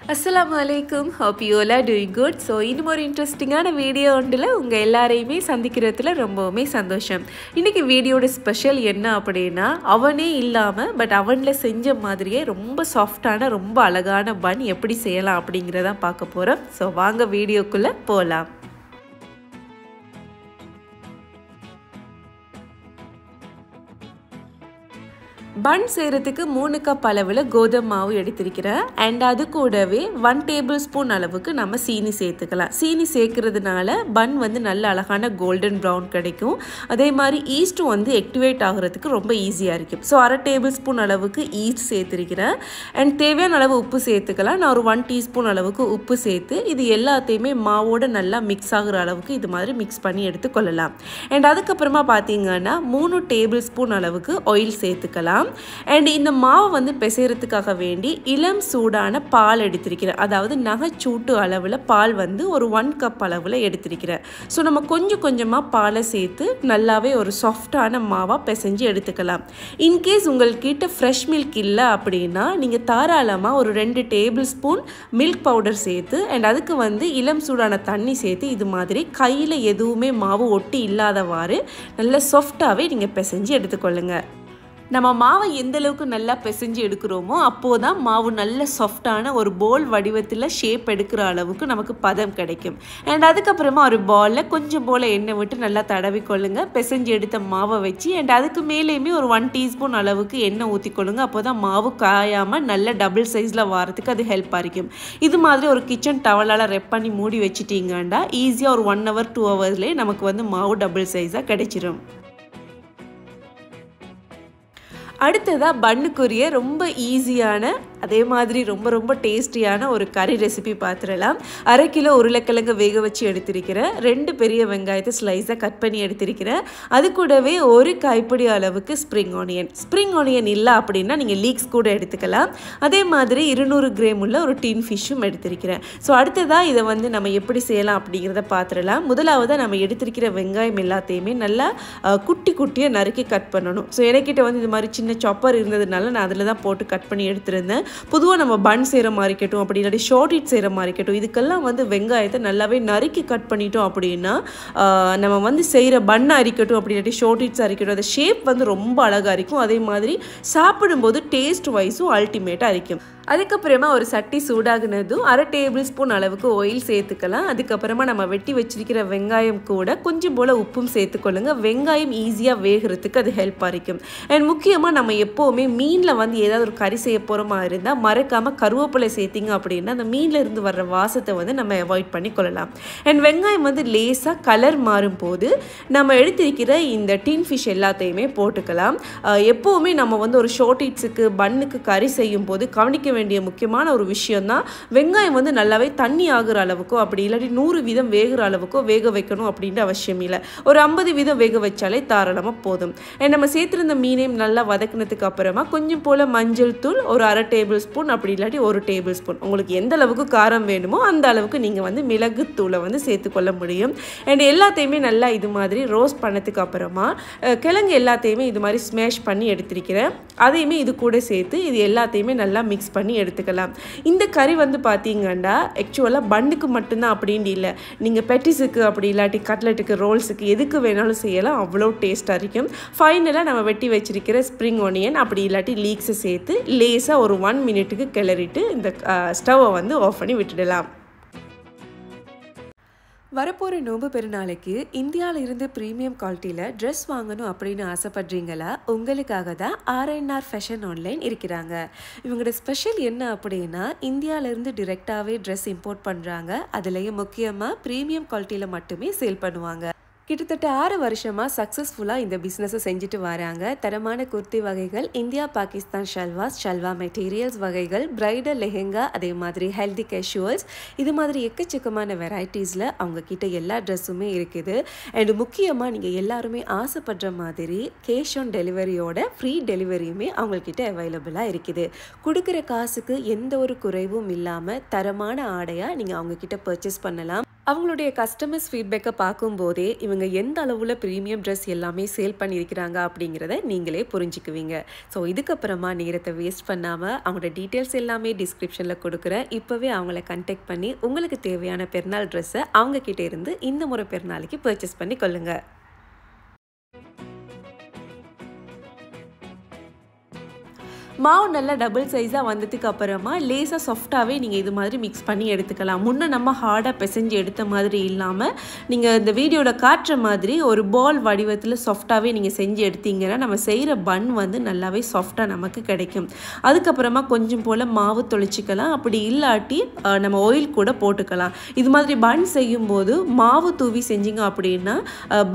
Assalamualaikum. Hope you all are doing good. So, இன்னும் ஒரு இன்ட்ரெஸ்டிங்கான வீடியோ ஒன்றில் உங்கள் எல்லாரையுமே சந்திக்கிறதுல ரொம்பவுமே சந்தோஷம். இன்னைக்கு வீடியோட ஸ்பெஷல் என்ன அப்படின்னா, அவனே இல்லாமல் பட் அவனில் செஞ்ச மாதிரியே ரொம்ப சாஃப்டான ரொம்ப அழகான பன் எப்படி செய்யலாம் அப்படிங்கிறதான் பார்க்க போகிறோம். ஸோ வாங்க வீடியோக்குள்ளே போகலாம். பன் செய்கிறதுக்கு 3 கப் அளவில் கோதுமை மாவு எடுத்திருக்கிறேன். அண்ட் அது கூடவே 1 டேபிள் ஸ்பூன் அளவுக்கு நம்ம சீனி சேர்த்துக்கலாம். சீனி சேர்க்கறதுனால பன் நல்ல அழகான கோல்டன் ப்ரௌன் கிடைக்கும். அதே மாதிரி ஈஸ்ட்டும் ஆக்டிவேட் ஆகிறதுக்கு ரொம்ப ஈஸியாக இருக்கும். ஸோ 1/2 டேபிள் ஸ்பூன் அளவுக்கு ஈஸ்ட் சேர்த்துருக்கிறேன். அண்ட் தேவையான அளவு உப்பு சேர்த்துக்கலாம். நான் ஒரு 1 டீஸ்பூன் அளவுக்கு உப்பு சேர்த்து இது எல்லாத்தையுமே மாவோட நல்லா மிக்ஸ் ஆகிற அளவுக்கு இது மாதிரி மிக்ஸ் பண்ணி எடுத்துக்கொள்ளலாம். அண்ட் அதுக்கப்புறமா பார்த்தீங்கன்னா 3 டேபிள் ஸ்பூன் அளவுக்கு ஆயில் சேர்த்துக்கலாம். அண்ட் இந்த மாவை பிசைறதுக்காக வேண்டி இளம் சூடான பால் எடுத்திருக்கிறேன். அதாவது நகைச்சூட்டு அளவில் பால் ஒரு 1 கப் அளவில் எடுத்திருக்கிறேன். ஸோ நம்ம கொஞ்சம் கொஞ்சமாக பாலை சேர்த்து நல்லாவே ஒரு சாஃப்டான மாவாக பிசைஞ்சு எடுத்துக்கலாம். இன்கேஸ் உங்கள்கிட்ட ஃப்ரெஷ் மில்க் இல்லை அப்படின்னா நீங்கள் தாராளமாக ஒரு 2 டேபிள் ஸ்பூன் மில்க் பவுடர் சேர்த்து அண்ட் அதுக்கு இளம் சூடான தண்ணி சேர்த்து இது மாதிரி கையில் எதுவுமே மாவு ஒட்டி இல்லாதவாறு நல்ல சாஃப்டாகவே நீங்கள் பிசைஞ்சு எடுத்துக்கொள்ளுங்க. நம்ம மாவை எந்த அளவுக்கு நல்லா பிசைஞ்சு எடுக்கிறோமோ அப்போதான் மாவு நல்ல சாஃப்டான ஒரு போல் வடிவத்தில் ஷேப் எடுக்கிற அளவுக்கு நமக்கு பதம் கிடைக்கும். அண்ட் அதுக்கப்புறமா ஒரு பாலில் கொஞ்சம் போல் எண்ணெய் விட்டு நல்லா தடவி கொள்ளுங்க. பிசைஞ்சு எடுத்த மாவை வச்சு அண்ட் அதுக்கு மேலேயுமே ஒரு 1 டீஸ்பூன் அளவுக்கு எண்ணெய் ஊற்றிக்கொள்ளுங்க. அப்போ தான் மாவு காயாமல் நல்ல டபுள் சைஸில் வரதுக்கு அது ஹெல்ப்பாக இருக்கும். இது மாதிரி ஒரு கிச்சன் டவலால் ரெப் பண்ணி மூடி வச்சுட்டிங்கன்னா ஈஸியாக ஒரு 1 hour 2 hours நமக்கு மாவு டபுள் சைஸாக கிடைச்சிரும். அடுத்ததாக பன்னுக்குரிய ரொம்ப ஈஸியான அதே மாதிரி ரொம்ப ரொம்ப டேஸ்டியான ஒரு கறி ரெசிபி பார்த்துடலாம். 1/2 கிலோ உருளைக்கிழங்கு வேக வச்சு எடுத்திருக்கிறேன். 2 பெரிய வெங்காயத்தை ஸ்லைஸாக கட் பண்ணி எடுத்திருக்கிறேன். அது கூடவே ஒரு கைப்பிடி அளவுக்கு ஸ்ப்ரிங் ஆனியன் இல்லை அப்படின்னா நீங்கள் லீக்ஸ் கூட எடுத்துக்கலாம். அதே மாதிரி 200 கிராம் உள்ள ஒரு டின் ஃபிஷ்ஷும் எடுத்திருக்கிறேன். ஸோ அடுத்ததாக இதை நம்ம எப்படி செய்யலாம் அப்படிங்கிறத பார்த்துடலாம். முதலாவதாக நம்ம எடுத்திருக்கிற வெங்காயம் எல்லாத்தையுமே நல்லா குட்டி குட்டியாக நறுக்கி கட் பண்ணணும். ஸோ எனக்கிட்ட இது மாதிரி சின்ன சாப்பர் இருந்ததுனால நான் அதில் தான் போட்டு கட் பண்ணி எடுத்திருந்தேன். பொதுவாக நம்ம பன் செய்கிற மாதிரி இருக்கட்டும் அப்படி இல்லாட்டி ஷார்ட் ஹீட் செய்கிற மாதிரி இருக்கட்டும் இதுக்கெல்லாம் வெங்காயத்தை நல்லாவே நறுக்கி கட் பண்ணிட்டோம் அப்படின்னா நம்ம செய்கிற பன்னாக இருக்கட்டும் அப்படி இல்லாட்டி ஷார்ட் ஹீட்ஸாக இருக்கட்டும் அந்த ஷேப் ரொம்ப அழகாக இருக்கும். அதே மாதிரி சாப்பிடும்போது டேஸ்ட் வைஸும் அல்டிமேட்டாக இருக்கும். அதுக்கப்புறமா ஒரு சட்டி சூடாகினதும் 1/2 டேபிள் ஸ்பூன் அளவுக்கு ஆயில் சேர்த்துக்கலாம். அதுக்கப்புறமா நம்ம வெட்டி வச்சிருக்கிற வெங்காயம் கூட கொஞ்சம் போல் உப்பும் சேர்த்துக்கொள்ளுங்க. வெங்காயம் ஈஸியாக வேகிறதுக்கு அது ஹெல்ப்பாக இருக்கும். அண்ட் முக்கியமாக நம்ம எப்போவுமே மீனில் ஏதாவது ஒரு கறி செய்ய போகிற மாதிரி இருந்தால் மறக்காமல் கருவேப்பிலை சேர்த்திங்க அப்படின்னா அந்த மீனில் இருந்து வர்ற வாசத்தை நம்ம அவாய்ட் பண்ணி கொள்ளலாம். அண்ட் வெங்காயம் லேசாக கலர் மாறும்போது நம்ம எடுத்திருக்கிற இந்த டின் ஃபிஷ் எல்லாத்தையுமே போட்டுக்கலாம். எப்போவுமே நம்ம ஒரு ஷார்ட் ஹீட்ஸுக்கு பன்னுக்கு கறி செய்யும் போது கவனிக்க வேண்டிய முக்கியமான ஒரு விஷயம் தான் வெங்காயம் நல்லாவே தண்ணி ஆகுற அளவுக்கோ அப்படி இல்லாட்டி 100% வேகிற அளவுக்கோ வேக வைக்கணும் அப்படின்ற அவசியம் இல்லை. ஒரு 50% வேக வச்சாலே தாராளமாக போதும். நம்ம சேர்த்துருந்த மீனையும் நல்லா வதக்கினதுக்கு அப்புறமா கொஞ்சம் போல் மஞ்சள் தூள் ஒரு 1/2 டேபிள் ஸ்பூன் அப்படி இல்லாட்டி 1 டேபிள் ஸ்பூன் உங்களுக்கு எந்த அளவுக்கு காரம் வேணுமோ அந்த அளவுக்கு நீங்கள் மிளகு தூளை சேர்த்துக்கொள்ள முடியும். அண்ட் எல்லாத்தையுமே நல்லா இது மாதிரி ரோஸ்ட் பண்ணதுக்கு அப்புறமா கிழங்கு எல்லாத்தையுமே இது மாதிரி ஸ்மேஷ் பண்ணி எடுத்திருக்கிறேன். அதையுமே இது கூட சேர்த்து இது எல்லாத்தையுமே நல்லா மிக்ஸ் பண்ணி எடுத்துக்கலாம். இந்த கறி பார்த்தீங்கன்னா ஆக்சுவலாக பன்னுக்கு மட்டும்தான் அப்படின்னு இல்லை, நீங்கள் பெட்டிஸுக்கு அப்படி இல்லாட்டி கட்லெட்டுக்கு ரோல்ஸுக்கு எதுக்கு வேணாலும் செய்யலாம். அவ்வளோ டேஸ்ட்டாக இருக்கும். ஃபைனலாக நம்ம வெட்டி வச்சிருக்கிற ஸ்ப்ரிங் ஆனியன் அப்படி இல்லாட்டி லீக்ஸை சேர்த்து லேசாக ஒரு 1 மினிட்டுக்கு கிளறிட்டு இந்த ஸ்டவ்வை ஆஃப் பண்ணி விட்டுடலாம். வரப்போகிற நோன்பு பெருநாளைக்கு இந்தியாவில் இருந்து ப்ரீமியம் குவாலிட்டியில் ட்ரெஸ் வாங்கணும் அப்படின்னு ஆசைப்படுறீங்களா? உங்களுக்காக தான் RNR ஃபேஷன் ஆன்லைன் இருக்கிறாங்க. இவங்களோட ஸ்பெஷல் என்ன அப்படின்னா இந்தியாவிலேருந்து டிரெக்டாகவே ட்ரெஸ் இம்போர்ட் பண்ணுறாங்க. அதுலேயும் முக்கியமாக ப்ரீமியம் குவாலிட்டியில் மட்டுமே சேல் பண்ணுவாங்க. கிட்டத்தட்ட 6 வருஷமாக சக்ஸஸ்ஃபுல்லாக இந்த பிஸ்னஸை செஞ்சுட்டு வராங்க. தரமான குர்த்தி வகைகள், இந்தியா பாகிஸ்தான் ஷல்வா மெட்டீரியல்ஸ் வகைகள், பிரைடல் லெஹெங்கா, அதே மாதிரி ஹெல்தி கேஷுவல்ஸ், இது மாதிரி எக்கச்சக்கமான வெரைட்டிஸில் அவங்கக்கிட்ட எல்லா ட்ரெஸ்ஸுமே இருக்குது. அண்ட் முக்கியமாக நீங்கள் எல்லாருமே ஆசைப்படுற மாதிரி கேஷ் ஆன் டெலிவரியோட ஃப்ரீ டெலிவரியுமே அவங்கக்கிட்ட அவைலபிளாக இருக்குது. கொடுக்குற காசுக்கு எந்த ஒரு குறைவும் இல்லாமல் தரமான ஆடையாக நீங்கள் அவங்கக்கிட்ட பர்ச்சேஸ் பண்ணலாம். அவங்களுடைய கஸ்டமர்ஸ் ஃபீட்பேக்கை பார்க்கும்போதே இவங்க எந்த அளவில் ப்ரீமியம் ட்ரெஸ் எல்லாமே சேல் பண்ணியிருக்கிறாங்க அப்படிங்கிறத நீங்களே புரிஞ்சுக்குவீங்க. ஸோ இதுக்கப்புறமா நேரத்தை வேஸ்ட் பண்ணாமல் அவங்களோட டீட்டெயில்ஸ் எல்லாமே டிஸ்கிரிப்ஷனில் கொடுக்குறேன். இப்போவே அவங்கள கான்டாக்ட் பண்ணி உங்களுக்கு தேவையான பெருநாள் ட்ரெஸ்ஸை அவங்கக்கிட்ட இருந்து இந்த முறை பெருநாளைக்கு பர்ச்சேஸ் பண்ணி கொள்ளுங்கள். மாவு நல்லா டபுள் சைஸாக வந்ததுக்கு அப்புறமா லேசாக சாஃப்டாகவே நீங்கள் இது மாதிரி மிக்ஸ் பண்ணி எடுத்துக்கலாம். முன்னே நம்ம ஹார்டாக பிசைஞ்சு எடுத்த மாதிரி இல்லாமல் நீங்கள் இந்த வீடியோவில் காட்டுற மாதிரி ஒரு பால் வடிவத்தில் சாஃப்டாகவே நீங்கள் செஞ்சு எடுத்தீங்கன்னா நம்ம செய்கிற பன் வந்து நல்லாவே சாஃப்டாக நமக்கு கிடைக்கும். அதுக்கப்புறமா கொஞ்சம் போல் மாவு தொளிச்சிக்கலாம். அப்படி இல்லாட்டி நம்ம ஆயில் கூட போட்டுக்கலாம். இது மாதிரி பன் செய்யும்போது மாவு தூவி செஞ்சிங்க அப்படின்னா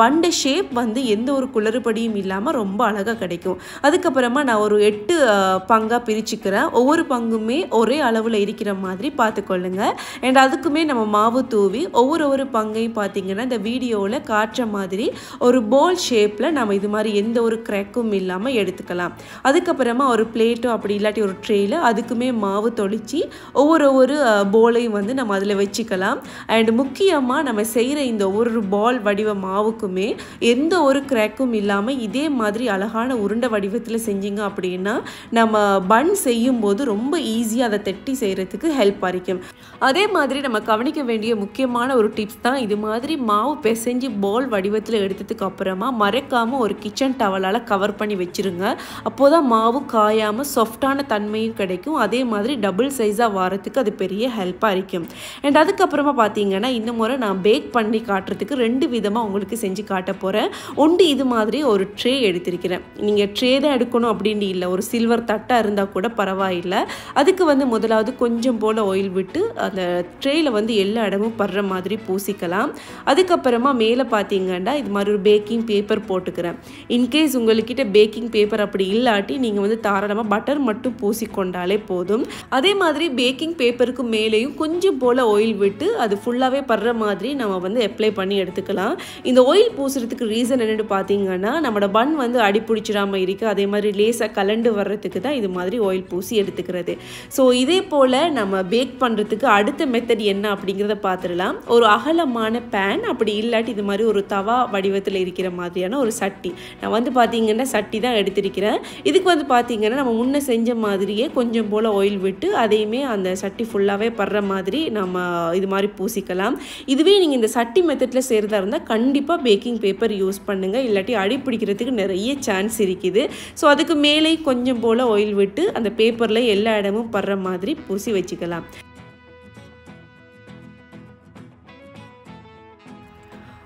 பன்ட ஷேப் வந்து எந்த ஒரு குளறுபடியும் இல்லாமல் ரொம்ப அழகாக கிடைக்கும். அதுக்கப்புறமா நான் ஒரு 8 பங்காக பிரிச்சுக்கிறேன். ஒவ்வொரு பங்குமே ஒரே அளவில் இருக்கிற மாதிரி பார்த்துக்கொள்ளுங்க. அண்ட் அதுக்குமே நம்ம மாவு தூவி ஒவ்வொரு பங்கையும் பார்த்தீங்கன்னா இந்த வீடியோவில் காட்டுற மாதிரி ஒரு போல் ஷேப்பில் நம்ம இது மாதிரி எந்த ஒரு கிராக்கும் இல்லாமல் எடுத்துக்கலாம். அதுக்கப்புறமா ஒரு பிளேட்டோ அப்படி இல்லாட்டி ஒரு ட்ரேயில் அதுக்குமே மாவு தொளிச்சு ஒவ்வொரு போலையும் வந்து நம்ம அதில் வச்சுக்கலாம். அண்ட் முக்கியமாக நம்ம செய்கிற இந்த ஒவ்வொரு பால் வடிவ மாவுக்குமே எந்த ஒரு கிராக்கும் இல்லாமல் இதே மாதிரி அழகான உருண்டை வடிவத்தில் செஞ்சிங்க அப்படின்னா நம்ம பன் செய்யும்போது ரொம்ப ஈஸியாக அதை தட்டி செய்கிறதுக்கு ஹெல்ப் ஆகிக்கும். அதே மாதிரி நம்ம கவனிக்க வேண்டிய முக்கியமான ஒரு டிப்ஸ் தான் இது மாதிரி மாவு பிசைஞ்சு பால் வடிவத்தில் எடுத்ததுக்கு அப்புறமா மறைக்காமல் ஒரு கிச்சன் டவலால் கவர் பண்ணி வச்சுருங்க. அப்போ தான் மாவு காயாமல் சாஃப்டான தன்மையும் கிடைக்கும். அதே மாதிரி டபுள் சைஸாக வரத்துக்கு அது பெரிய ஹெல்ப்பாக இருக்கும். அண்ட் அதுக்கப்புறமா பார்த்தீங்கன்னா இந்த முறை நான் பேக் பண்ணி காட்டுறதுக்கு 2 விதமாக உங்களுக்கு செஞ்சு காட்ட போகிறேன். ஒன்று இது மாதிரி ஒரு ட்ரே எடுத்திருக்கிறேன். நீங்கள் ட்ரே தான் எடுக்கணும் அப்படின்னு இல்லை, ஒரு சில்வர் தட்டாக இருந்தால் கூட பரவாயில்லை. அதுக்கு வந்து முதலாவது கொஞ்சம் போல் ஆயில் விட்டு அந்த ட்ரேயில் வந்து எல்லா இடமும் படுற மாதிரி பூசிக்கலாம். அதுக்கப்புறமா மேலே பார்த்தீங்கன்னா இது மாதிரி ஒரு பேக்கிங் பேப்பர் போட்டுக்கிறேன். இன்கேஸ் உங்கள்கிட்ட பேக்கிங் பேப்பர் அப்படி இல்லாட்டி நீங்கள் வந்து தாராளமாக பட்டர் மட்டும் பூசிக்கொண்டாலே போதும். அதே மாதிரி பேக்கிங் பேப்பருக்கு மேலேயும் கொஞ்சம் போல் ஆயில் விட்டு அது ஃபுல்லாகவே படுற மாதிரி நம்ம வந்து அப்ளை பண்ணி எடுத்துக்கலாம். இந்த ஆயில் பூசுறதுக்கு ரீசன் என்னென்னு பார்த்தீங்கன்னா நம்மளோட பன் வந்து அடி பிடிச்சிடாமல் இருக்குது. அதே மாதிரி லேசாக கலண்டு வர்றதுக்கு தான் இது மாதிரி ஆயில் பூசி எடுத்துக்கிறது. ஸோ இதே போல் நம்ம பேக் பண்ணுறதுக்கு அடுத்த மெத்தட் என்ன அப்படிங்கிறத பார்த்துடலாம். ஒரு அகலமான பேன் அப்படி இல்லாட்டி இது மாதிரி ஒரு தவா வடிவத்தில் இருக்கிற மாதிரியான ஒரு சட்டி. நான் வந்து பார்த்தீங்கன்னா சட்டி தான் எடுத்திருக்கிறேன். இதுக்கு வந்து பார்த்தீங்கன்னா நம்ம முன்னே செஞ்ச மாதிரியே கொஞ்சம் போல் ஆயில் விட்டு அதையுமே அந்த சட்டி ஃபுல்லாகவே படுற மாதிரி நம்ம இது மாதிரி பூசிக்கலாம். இதுவே நீங்கள் இந்த சட்டி மெத்தடில் செய்கிறதா இருந்தால் கண்டிப்பாக பேக்கிங் பேப்பர் யூஸ் பண்ணுங்கள். இல்லாட்டி அடி பிடிக்கிறதுக்கு நிறைய சான்ஸ் இருக்குது. ஸோ அதுக்கு மேலே கொஞ்சம் போல் ஆயில் விட்டு அந்த பேப்பரில் எல்லா இடமும் படுற மாதிரி பூசி வச்சுக்கலாம்.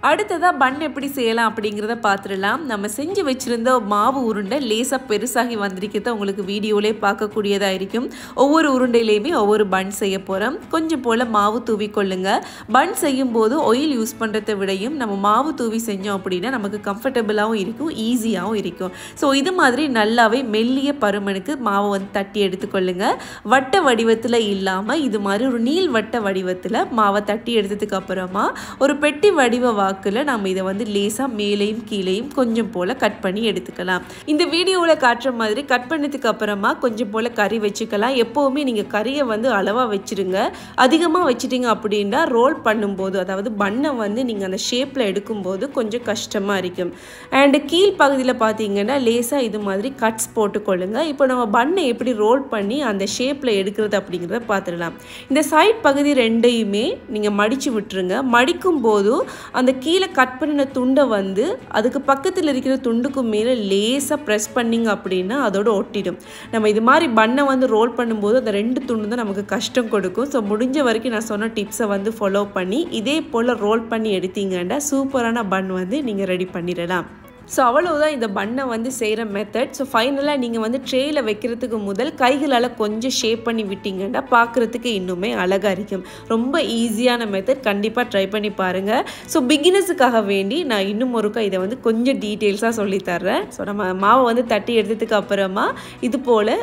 அடுத்ததாக பன் எப்படி செய்யலாம் அப்படிங்கிறத பார்த்துடலாம். நம்ம செஞ்சு வச்சுருந்த மாவு உருண்டை லேசாக பெருசாகி வந்திருக்கிறத உங்களுக்கு வீடியோவிலே பார்க்கக்கூடியதாக இருக்கும். ஒவ்வொரு உருண்டையிலையுமே ஒவ்வொரு பன் செய்ய போகிறோம். கொஞ்சம் போல் மாவு தூவி கொள்ளுங்க. பன் செய்யும்போது ஆயில் யூஸ் பண்ணுறதை விடையும் நம்ம மாவு தூவி செஞ்சோம் அப்படின்னா நமக்கு கம்ஃபர்டபுளாகவும் இருக்கும், ஈஸியாகவும் இருக்கும். ஸோ இது மாதிரி நல்லாவே மெல்லிய பருமனுக்கு மாவை வந்து தட்டி எடுத்துக்கொள்ளுங்க. வட்ட வடிவத்தில் இல்லாமல் இது மாதிரி ஒரு நீள் வட்ட வடிவத்தில் மாவை தட்டி எடுத்ததுக்கு அப்புறமா ஒரு பெட்டி வடிவ வாக்கில் நம்ம இதை வந்து லேசாக மேலேயும் கீழேயும் கொஞ்சம் போல் கட் பண்ணி எடுத்துக்கலாம். இந்த வீடியோவில் காட்டுற மாதிரி கட் பண்ணதுக்கு அப்புறமா கொஞ்சம் போல் கறி வச்சுக்கலாம். எப்போவுமே நீங்கள் கறியை வந்து அளவாக வச்சுருங்க. அதிகமாக வச்சுட்டிங்க அப்படின்னா ரோல் பண்ணும்போது அதாவது பன்னை வந்து நீங்கள் அந்த ஷேப்பில் எடுக்கும்போது கொஞ்சம் கஷ்டமாக இருக்கும். அண்டு கீழ் பகுதியில் பார்த்தீங்கன்னா லேசாக இது மாதிரி கட்ஸ் போட்டுக்கொள்ளுங்க. இப்போ நம்ம பன்னை எப்படி ரோல் பண்ணி அந்த ஷேப்பில் எடுக்கிறது அப்படிங்கிறத பார்த்துடலாம். இந்த சைட் பகுதி ரெண்டையுமே நீங்கள் மடித்து விட்டுருங்க. மடிக்கும் போது அந்த கீழே கட் பண்ணின துண்டை வந்து அதுக்கு பக்கத்தில் இருக்கிற துண்டுக்கு மேலே லேசாக ப்ரெஸ் பண்ணிங்க அப்படின்னா அதோட ஒட்டிடும். நம்ம இது மாதிரி பன்னை வந்து ரோல் பண்ணும்போது அந்த 2 துண்டு தான் நமக்கு கஷ்டம் கொடுக்கும். ஸோ முடிஞ்ச வரைக்கும் நான் சொன்ன டிப்ஸை வந்து ஃபாலோ பண்ணி இதே போல் ரோல் பண்ணி எடுத்தீங்கன்னா சூப்பரான பன் வந்து நீங்கள் ரெடி பண்ணிடலாம். ஸோ அவ்வளவுதான் இந்த பன்னை வந்து செய்கிற மெத்தட். ஸோ ஃபைனலாக நீங்கள் வந்து ட்ரேயில் வைக்கிறதுக்கு முதல் கைகளால் கொஞ்சம் ஷேப் பண்ணி விட்டிங்கன்னா பார்க்குறதுக்கு இன்னுமே அழகாக இருக்கும். ரொம்ப ஈஸியான மெத்தட், கண்டிப்பாக ட்ரை பண்ணி பாருங்கள். ஸோ பிகினர்ஸுக்காக வேண்டி நான் இன்னும் ஒருக்கா இதை வந்து கொஞ்சம் டீட்டெயில்ஸாக சொல்லித்தர்றேன். ஸோ நம்ம மாவை வந்து தட்டி எடுத்ததுக்கு அப்புறமா இது போல்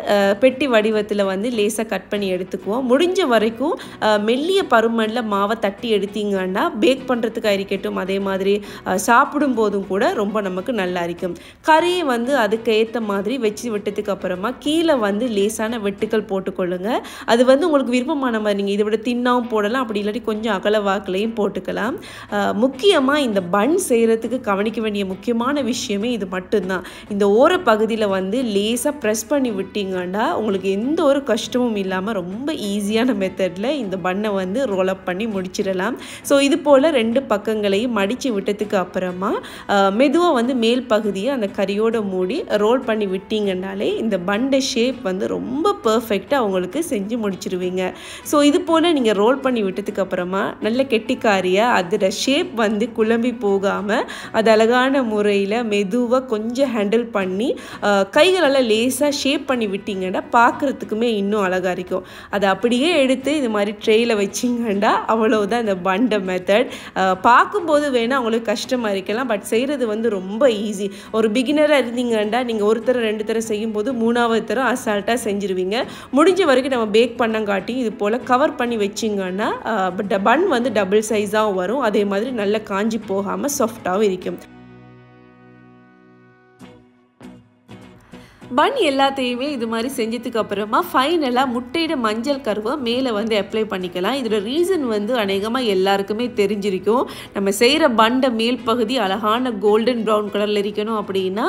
பெட்டி வடிவத்தில் வந்து லேசாக கட் பண்ணி எடுத்துக்குவோம். முடிஞ்ச வரைக்கும் மெல்லிய பருமனில் மாவை தட்டி எடுத்தீங்கன்னா பேக் பண்ணுறதுக்காக இருக்கட்டும், அதே மாதிரி சாப்பிடும் போதும் கூட ரொம்ப நமக்கு நல்லா இருக்கும். கறியை வந்து அதுக்கு ஏற்ற மாதிரி வச்சு விட்டதுக்கு அப்புறமா கீழே வந்து லேசான வெட்டுக்கள் போட்டுக்கொள்ளுங்க. அது வந்து உங்களுக்கு விருப்பமான மாதிரி நீங்கள் இதை விட தின்னாவும் போடலாம், அப்படி இல்லாட்டி கொஞ்சம் அகல வாக்குலையும் போட்டுக்கலாம். முக்கியமாக இந்த பன் செய்கிறதுக்கு கவனிக்க வேண்டிய முக்கியமான விஷயமே இது மட்டும்தான். இந்த ஓர பகுதியில் வந்து லேசாக ப்ரெஸ் பண்ணி விட்டீங்கன்னா உங்களுக்கு எந்த ஒரு கஷ்டமும் இல்லாமல் ரொம்ப ஈஸியான மெத்தடில் இந்த பண்ணை வந்து ரோல் அப் பண்ணி முடிச்சிடலாம். ஸோ இது போல் 2 பக்கங்களையும் மடித்து விட்டதுக்கு அப்புறமா மெதுவாக வந்து மேல் பகுதியை அந்த கறியோட மூடி ரோல் பண்ணி விட்டீங்கன்னாலே இந்த பண்டை ஷேப் வந்து ரொம்ப பர்ஃபெக்டாக உங்களுக்கு செஞ்சு முடிச்சிருவீங்க. ஸோ இது போல் நீங்கள் ரோல் பண்ணி விட்டதுக்கு அப்புறமா நல்ல கெட்டிக்காரியாக அதோட ஷேப் வந்து குழம்பி போகாமல் அது அழகான முறையில் மெதுவாக கொஞ்சம் ஹேண்டில் பண்ணி கைகளெல்லாம் லேசாக ஷேப் பண்ணி விட்டீங்கன்னா பார்க்குறதுக்குமே இன்னும் அழகாக இருக்கும். அதை அப்படியே எடுத்து இது மாதிரி ட்ரேயில் வச்சிங்கன்னா அவ்வளோதான் இந்த பண்டை மெத்தட். பார்க்கும்போது வேணால் உங்களுக்கு கஷ்டமாக இருக்கலாம், பட் செய்கிறது வந்து ரொம்ப ஈஸி. ஒரு பிகினராக இருந்தீங்கன்னா நீங்கள் ஒரு தரம் 2 தரம் செய்யும்போது 3ஆவது தரம் அசால்ட்டாக செஞ்சுருவீங்க. முடிஞ்ச வரைக்கும் நம்ம பேக் பண்ணங்காட்டி இது போல் கவர் பண்ணி வச்சிங்கன்னா பன் வந்து டபுள் சைஸாகவும் வரும், அதே மாதிரி நல்லா காஞ்சி போகாமல் சாஃப்டாகவும் இருக்கும். பன் எல்லாத்தையுமே இது மாதிரி செஞ்சதுக்கு அப்புறமா ஃபைனலாக முட்டையோட மஞ்சள் கருவை மேலே வந்து அப்ளை பண்ணிக்கலாம். இதோட ரீசன் வந்து அநேகமாக எல்லாருக்குமே தெரிஞ்சிருக்கும். நம்ம செய்கிற பண்டை மேல் பகுதி அழகான கோல்டன் ப்ரௌன் கலரில் இருக்கணும் அப்படின்னா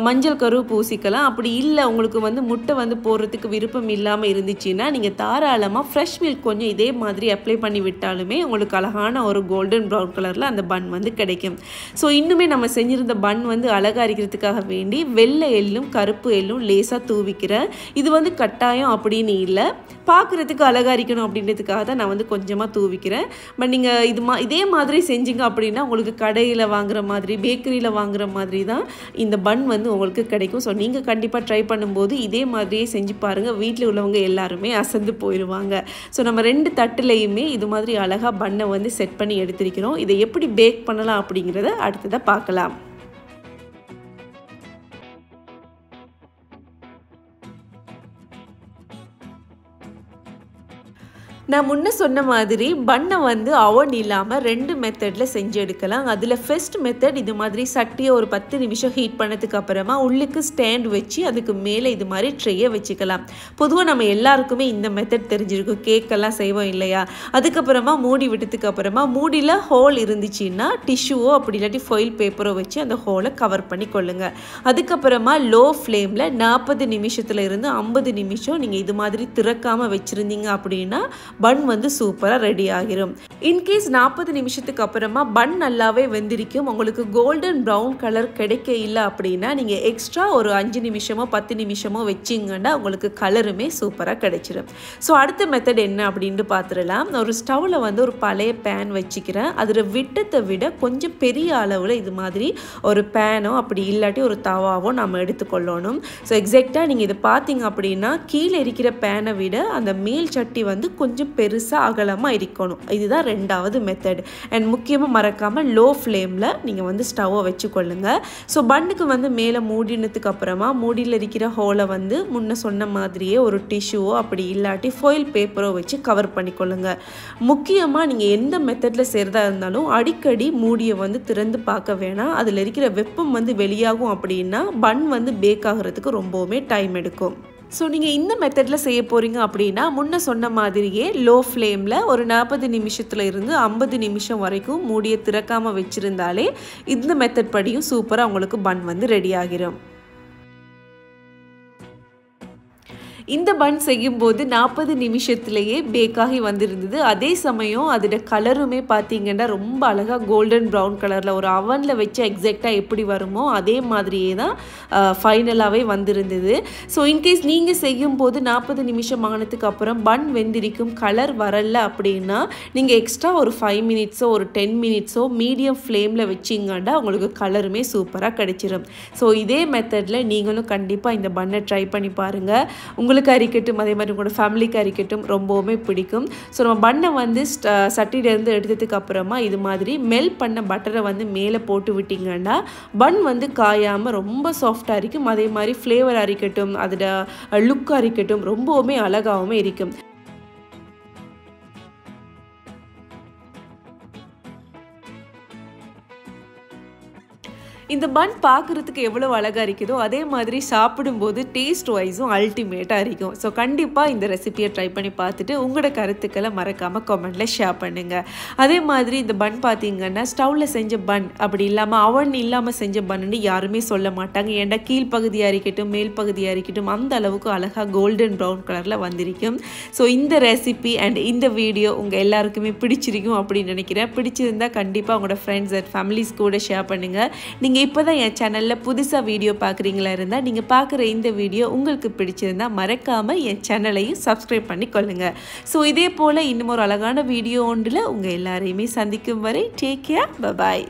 மஞ்சள் கருவு பூசிக்கலாம். அப்படி இல்லை உங்களுக்கு வந்து முட்டை வந்து போடுறதுக்கு விருப்பம் இல்லாமல் இருந்துச்சுன்னா நீங்கள் தாராளமாக ஃப்ரெஷ் மில்க் கொஞ்சம் இதே மாதிரி அப்ளை பண்ணி விட்டாலுமே உங்களுக்கு அழகான ஒரு கோல்டன் ப்ரௌன் கலரில் அந்த பன் வந்து கிடைக்கும். ஸோ இன்னுமே நம்ம செஞ்சுருந்த பன் வந்து அழகாக இருக்கிறதுக்காக வேண்டி வெள்ளை எள்ளும் கருப்பு எள்ளும் லேசாக தூவிக்கிறேன். இது வந்து கட்டாயம் அப்படின்னு இல்லை, பார்க்குறதுக்கு அழகாக இருக்கணும் அப்படின்றதுக்காக தான் நான் வந்து கொஞ்சமாக தூவிக்கிறேன். பட் நீங்கள் இதே மாதிரி செஞ்சீங்க அப்படின்னா உங்களுக்கு கடையில் வாங்குற மாதிரி பேக்கரியில் வாங்குற மாதிரி தான் இந்த பன் வந்து உங்களுக்கு கிடைக்கும். ஸோ நீங்கள் கண்டிப்பாக ட்ரை பண்ணும்போது இதே மாதிரியே செஞ்சு பாருங்கள், வீட்டில் உள்ளவங்க எல்லாருமே அசந்து போயிடுவாங்க. ஸோ நம்ம 2 தட்டுலையுமே இது மாதிரி அழகாக பன்னை வந்து செட் பண்ணி எடுத்திருக்கிறோம். இதை எப்படி பேக் பண்ணலாம் அப்படிங்கிறத அடுத்ததாக பார்க்கலாம். நான் முன்ன சொன்ன மாதிரி பன்னை வந்து அவன் இல்லாமல் 2 மெத்தடில் செஞ்சு எடுக்கலாம். அதில் ஃபர்ஸ்ட் மெத்தட் இது மாதிரி சட்டியை ஒரு 10 நிமிஷம் ஹீட் பண்ணதுக்கு அப்புறமா உள்ளுக்கு ஸ்டாண்ட் வச்சு அதுக்கு மேலே இது மாதிரி ட்ரேயை வச்சுக்கலாம். பொதுவாக நம்ம எல்லாருக்குமே இந்த மெத்தட் தெரிஞ்சிருக்கும், கேக்கெல்லாம் செய்வோம் இல்லையா. அதுக்கப்புறமா மூடி விட்டதுக்கு அப்புறமா மூடியில் ஹோல் இருந்துச்சுன்னா டிஷ்யூவோ அப்படி இல்லாட்டி ஃபாயில் பேப்பரோ வச்சு அந்த ஹோலை கவர் பண்ணி கொள்ளுங்கள். அதுக்கப்புறமா லோ ஃப்ளேமில் 40 நிமிஷத்துல இருந்து 50 நிமிஷம் நீங்கள் இது மாதிரி திறக்காமல் வச்சுருந்தீங்க அப்படின்னா பன் வந்து சூப்பராக ரெடி ஆகிரும். இன்கேஸ் 40 நிமிஷத்துக்கு அப்புறமா பன் நல்லாவே வெந்திருக்கும், உங்களுக்கு கோல்டன் ப்ரௌன் கலர் கிடைக்க இல்லை அப்படின்னா நீங்கள் எக்ஸ்ட்ரா ஒரு 5 நிமிஷமோ 10 நிமிஷமோ வச்சிங்கன்னா உங்களுக்கு கலருமே சூப்பராக கிடைச்சிடும். ஸோ அடுத்த மெத்தட் என்ன அப்படின்ட்டு பார்த்துடலாம். ஒரு ஸ்டவ்வில் வந்து ஒரு பழைய பேன் வச்சுக்கிறேன். அதில் விட்டத்தை விட கொஞ்சம் பெரிய அளவில் இது மாதிரி ஒரு பேனோ அப்படி இல்லாட்டி ஒரு தவாவோ நம்ம எடுத்துக்கொள்ளணும். ஸோ எக்ஸாக்டாக நீங்கள் இதை பார்த்தீங்க அப்படின்னா கீழே இருக்கிற பேனை விட அந்த மேல் சட்டி வந்து கொஞ்சம் பெருசாக அகலமாக இருக்கணும். இதுதான் 2வது மெத்தட். அண்ட் முக்கியமாக மறக்காமல் லோ ஃப்ளேமில் நீங்கள் வந்து ஸ்டவ்வை வச்சுக்கொள்ளுங்க. ஸோ பன்னுக்கு வந்து மேலே மூடினதுக்கு அப்புறமா மூடியில் இருக்கிற ஹோலை வந்து முன்ன சொன்ன மாதிரியே ஒரு டிஷ்யூவோ அப்படி இல்லாட்டி ஃபாயில் பேப்பரோ வச்சு கவர் பண்ணிக்கொள்ளுங்க. முக்கியமாக நீங்கள் எந்த மெத்தடில் செய்கிறதா இருந்தாலும் அடிக்கடி மூடியை வந்து திறந்து பார்க்க வேணாம். அதில் இருக்கிற வெப்பம் வந்து வெளியாகும் அப்படின்னா பன் வந்து பேக் ஆகிறதுக்கு ரொம்பவுமே டைம் எடுக்கும். ஸோ நீங்கள் இந்த மெத்தடில் செய்ய போகிறீங்க அப்படின்னா முன்ன சொன்ன மாதிரியே லோ ஃப்ளேமில் ஒரு 40 நிமிஷத்துல இருந்து 50 நிமிஷம் வரைக்கும் மூடியை திறக்காமல் வச்சுருந்தாலே இந்த மெத்தட் படியும் சூப்பராக உங்களுக்கு பன் வந்து ரெடி ஆகிரும். இந்த பன் செய்யும்போது 40 நிமிஷத்துலேயே பேக்காகி வந்திருந்தது. அதே சமயம் அதோட கலருமே பார்த்தீங்கன்னா ரொம்ப அழகாக கோல்டன் ப்ரௌன் கலரில் ஒரு அவனில் வச்சு எக்ஸாக்டாக எப்படி வருமோ அதே மாதிரியே தான் ஃபைனலாகவே வந்திருந்தது. ஸோ இன்கேஸ் நீங்கள் செய்யும்போது 40 நிமிஷம் ஆனதுக்கு அப்புறம் பன் வெந்திருக்கும் கலர் வரல அப்படின்னா நீங்கள் எக்ஸ்ட்ரா ஒரு 5 மினிட்ஸோ ஒரு 10 மினிட்ஸோ மீடியம் ஃப்ளேமில் வச்சிங்கன்னா உங்களுக்கு கலருமே சூப்பராக கிடைச்சிடும். ஸோ இதே மெத்தடில் நீங்களும் கண்டிப்பாக இந்த பன்னை ட்ரை பண்ணி பாருங்கள். உங்களுக்கு இருக்கட்டும் அதே மாதிரி உங்களோட ஃபேமிலிக்கு இருக்கட்டும் ரொம்பவுமே பிடிக்கும். ஸோ நம்ம பன்னை வந்து சட்டியிலேருந்து எடுத்ததுக்கு அப்புறமா இது மாதிரி மெல்ட் பண்ண பட்டரை வந்து மேலே போட்டு விட்டிங்கன்னா பன் வந்து காயாமல் ரொம்ப சாஃப்டாக இருக்கும். அதே மாதிரி ஃப்ளேவராக இருக்கட்டும் அதோட லுக்காக இருக்கட்டும் ரொம்பவுமே அழகாகவும் இருக்கும். இந்த பன் பார்க்குறதுக்கு எவ்வளோ அழகாக இருக்குதோ அதே மாதிரி சாப்பிடும்போது டேஸ்ட் வைஸும் அல்டிமேட்டாக இருக்கும். ஸோ கண்டிப்பாக இந்த ரெசிபியை ட்ரை பண்ணி பார்த்துட்டு உங்களோட கருத்துக்களை மறக்காமல் கமெண்ட்டில் ஷேர் பண்ணுங்கள். அதே மாதிரி இந்த பன் பார்த்தீங்கன்னா ஸ்டவ்வில் செஞ்ச பன் அப்படி இல்லாமல் அவன் இல்லாமல் செஞ்ச பன்னு யாருமே சொல்ல மாட்டாங்க. ஏன்டா கீழ்ப்பகுதியாக இருக்கட்டும் மேல் பகுதியாக இருக்கட்டும் அந்த அளவுக்கு அழகாக கோல்டன் ப்ரௌன் கலரில் வந்திருக்கும். ஸோ இந்த ரெசிபி அண்ட் இந்த வீடியோ உங்கள் எல்லாருக்குமே பிடிச்சிருக்கும் அப்படின்னு நினைக்கிறேன். பிடிச்சிருந்தால் கண்டிப்பாக உங்களோட ஃப்ரெண்ட்ஸ் அண்ட் ஃபேமிலிஸ் கூட ஷேர் பண்ணுங்கள். நீங்கள் இப்போ தான் என் சேனலில் புதுசாக வீடியோ பார்க்குறீங்களா இருந்தால் நீங்கள் பார்க்குற இந்த வீடியோ உங்களுக்கு பிடிச்சிருந்தால் மறக்காமல் என் சேனலையும் சப்ஸ்கிரைப் பண்ணி கொள்ளுங்கள். ஸோ இதே போல் இன்னும் ஒரு அழகான வீடியோ ஒன்றில் உங்கள் எல்லாரையுமே சந்திக்கும் வரை டேக் கேர், பை பாய்.